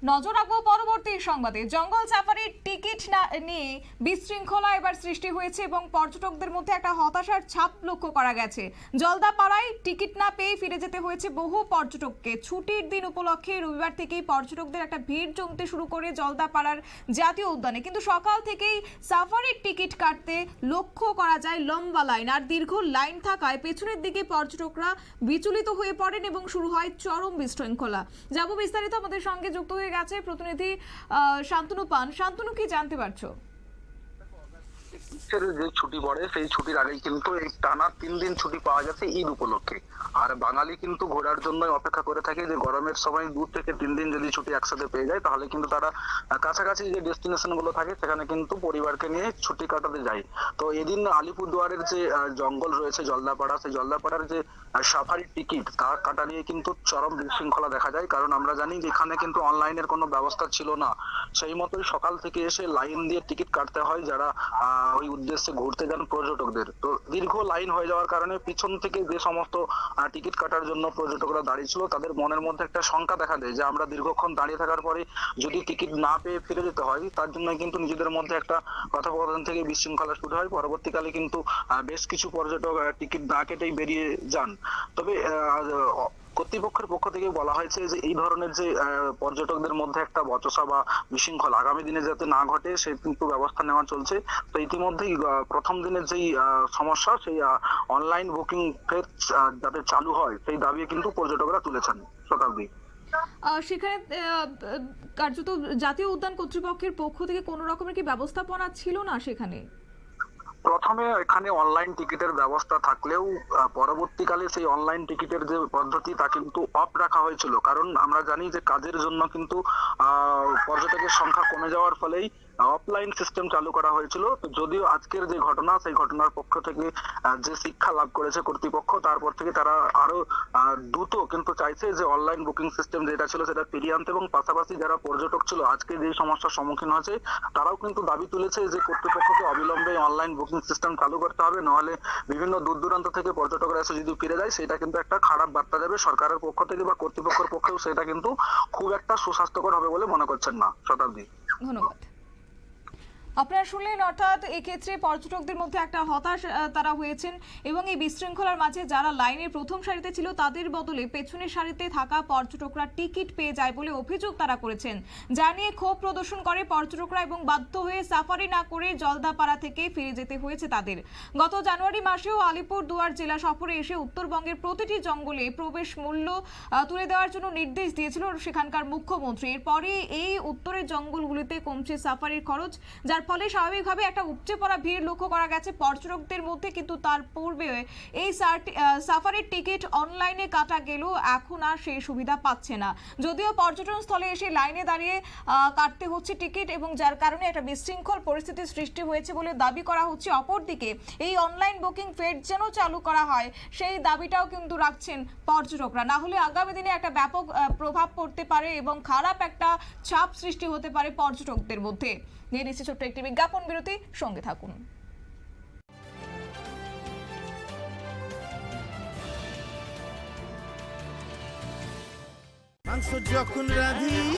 নজর রাখবো পরবর্তী সংবাদে। জঙ্গল সাফারির টিকিট না নিয়ে বিশৃঙ্খলা এবার সৃষ্টি হয়েছে এবং পর্যটকদের মধ্যে একটা হতাশার ছাপ লক্ষ্য করা গেছে। জলদাপাড়ায় টিকিট না পেয়ে ফিরে যেতে হয়েছে বহু পর্যটককে। ছুটির দিন উপলক্ষে রবিবার থেকেই পর্যটকদের একটা ভিড় জমতে শুরু করে জলদাপাড়ার জাতীয় উদ্যানে, কিন্তু সকাল থেকেই সাফারির টিকিট কাটতে লক্ষ্য করা যায় লম্বা লাইন। আর দীর্ঘ লাইন থাকায় পেছনের দিকে পর্যটকরা বিচলিত হয়ে পড়েন এবং শুরু হয় চরম বিশৃঙ্খলা। যাব বিস্তারিত, আমাদের সঙ্গে যুক্ত হয়ে গেছে প্রতিনিধি শান্তনু পান। শান্তনু, কি জানতে পারছো? যে ছুটি পড়ে সেই ছুটির আগেই কিন্তু এই টানা 3 দিন ছুটি পাওয়া গেছে ঈদ উপলক্ষে। আর বাঙালি কিন্তু ঘোরার জন্য অপেক্ষা করে থাকে যে গরমের সময় 2 থেকে 3 দিন যদি ছুটি একসাথে পেয়ে যায় তাহলে কিন্তু তারা কাছাকাছি যে ডেস্টিনেশন গুলো থাকে সেখানে কিন্তু পরিবারকে নিয়ে ছুটি কাটাতে যায়। তো এদিন আলিপুরদুয়ারের যে জঙ্গল রয়েছে জলদাপাড়া, সেই জলদাপাড়ার যে সাফারি টিকিট তা কাটা নিয়ে কিন্তু চরম বিশৃঙ্খলা দেখা যায়। কারণ আমরা জানি যে এখানে কিন্তু অনলাইনের কোনো ব্যবস্থা ছিল না। সেই মতোই সকাল থেকে এসে লাইন দিয়ে টিকিট কাটতে হয় যারা ওই উদ্দেশ্যে ঘুরতে যান পর্যটকদের। তো দীর্ঘ লাইন হয়ে যাওয়ার কারণে পিছন থেকে যে সমস্ত টিকিট কাটার জন্য পর্যটকরা দাঁড়িয়ে ছিল তাদের মনের মধ্যে একটা শঙ্কা দেখা দেয় যে আমরা দীর্ঘক্ষণ দাঁড়িয়ে থাকার পরে যদি টিকিট না পেয়ে ফিরে যেতে হয়, তার জন্য কিন্তু নিজেদের মধ্যে একটা কথোপকথন থেকে বিশৃঙ্খলা শুরু হয়। পরবর্তীকালে কিন্তু বেশ কিছু পর্যটক টিকিট না কেটেই বেরিয়ে যান। তবে কর্তৃপক্ষের পক্ষ থেকে বলা হয়েছে যে এই ধরনের যে পর্যটকদের মধ্যে একটা বচসা বা বিশৃঙ্খলা আগামী দিনে যাতে না ঘটে সে কিন্তু ব্যবস্থা নেওয়া চলছে। তো ইতিমধ্যেই প্রথম দিনের যেই সমস্যা, সেই অনলাইন বুকিং ফের যাতে চালু হয় সেই দাবি কিন্তু পর্যটকরা তুলেছেন। শতাব্দী, সেখানে কার্যত জাতীয় উদ্যান কর্তৃপক্ষের পক্ষ থেকে কোনো রকমের কি ব্যবস্থাপনা ছিল না সেখানে? প্রথমে এখানে অনলাইন টিকিটের ব্যবস্থা থাকলেও পরবর্তীকালে সেই অনলাইন টিকিটের যে পদ্ধতি তা কিন্তু অফ রাখা হয়েছিল। কারণ আমরা জানি যে কাজের জন্য কিন্তু পর্যটকের সংখ্যা কমে যাওয়ার ফলেই অফলাইন সিস্টেম চালু করা হয়েছিল। তো যদিও আজকের যে ঘটনা, সেই ঘটনার পক্ষ থেকে যে শিক্ষা লাভ করেছে কর্তৃপক্ষ, তারপর থেকে তারা আরো দ্রুত কিন্তু চাইছে যে অনলাইন বুকিং সিস্টেম যেটা ছিল সেটা ফিরিয়ে আনতে, এবং পাশাপাশি যারা পর্যটক ছিল আজকে যে সমস্যার সম্মুখীন হয়েছে তারাও কিন্তু দাবি তুলেছে যে কর্তৃপক্ষকে অবিলম্বে অনলাইন বুকিং সিস্টেম চালু করতে হবে, নাহলে বিভিন্ন দূর দূরান্ত থেকে পর্যটকরা এসে যদি ফিরে যায় সেটা কিন্তু একটা খারাপ বার্তা যাবে সরকারের পক্ষ থেকে, বা কর্তৃপক্ষের পক্ষেও সেটা কিন্তু খুব একটা সুস্বাস্থ্যকর হবে বলে মনে করছেন না। শতাব্দী, ধন্যবাদ। আপনারা শুনলেন, অর্থাৎ এক্ষেত্রে পর্যটকদের মধ্যে একটা হতাশ তারা হয়েছেন এবং এই বিশৃঙ্খলার মাঝে যারা লাইনের প্রথম সারিতে ছিল তাদের বদলে পেছনের সারিতে থাকা পর্যটকরা টিকিট পেয়ে যায় বলে অভিযোগ তারা করেছেন, যা নিয়ে ক্ষোভ প্রদর্শন করে পর্যটকরা এবং বাধ্য হয়ে সাফারি না করে জলদাপাড়া থেকে ফিরে যেতে হয়েছে তাদের। গত জানুয়ারি মাসেও আলিপুরদুয়ার জেলা সফরে এসে উত্তরবঙ্গের প্রতিটি জঙ্গলে প্রবেশ মূল্য তুলে দেওয়ার জন্য নির্দেশ দিয়েছিল সেখানকার মুখ্যমন্ত্রী। এরপরে এই উত্তরের জঙ্গলগুলিতে কমছে সাফারির খরচ, যার ফলে স্বাভাবিকভাবে একটা উপচে পড়া ভিড় লক্ষ্য করা গেছে পর্যটকদের মধ্যে। কিন্তু তার পূর্বে এই সাফারির টিকিট অনলাইনে কাটা গেলেও এখন আর সেই সুবিধা পাচ্ছে না। যদিও পর্যটন স্থলে এসে লাইনে দাঁড়িয়ে কাটতে হচ্ছে টিকিট, এবং যার কারণে একটা বিশৃঙ্খল পরিস্থিতির সৃষ্টি হয়েছে বলে দাবি করা হচ্ছে। অপরদিকে এই অনলাইন বুকিং ফের যেন চালু করা হয় সেই দাবিটাও কিন্তু রাখছেন পর্যটকরা, না হলে আগামী দিনে একটা ব্যাপক প্রভাব পড়তে পারে এবং খারাপ একটা ছাপ সৃষ্টি হতে পারে পর্যটকদের মধ্যে। নিয়ে নিচ্ছে ছোট্ট একটি বিজ্ঞাপন বিরতি, সঙ্গে থাকুন। মাংস যখন রাধি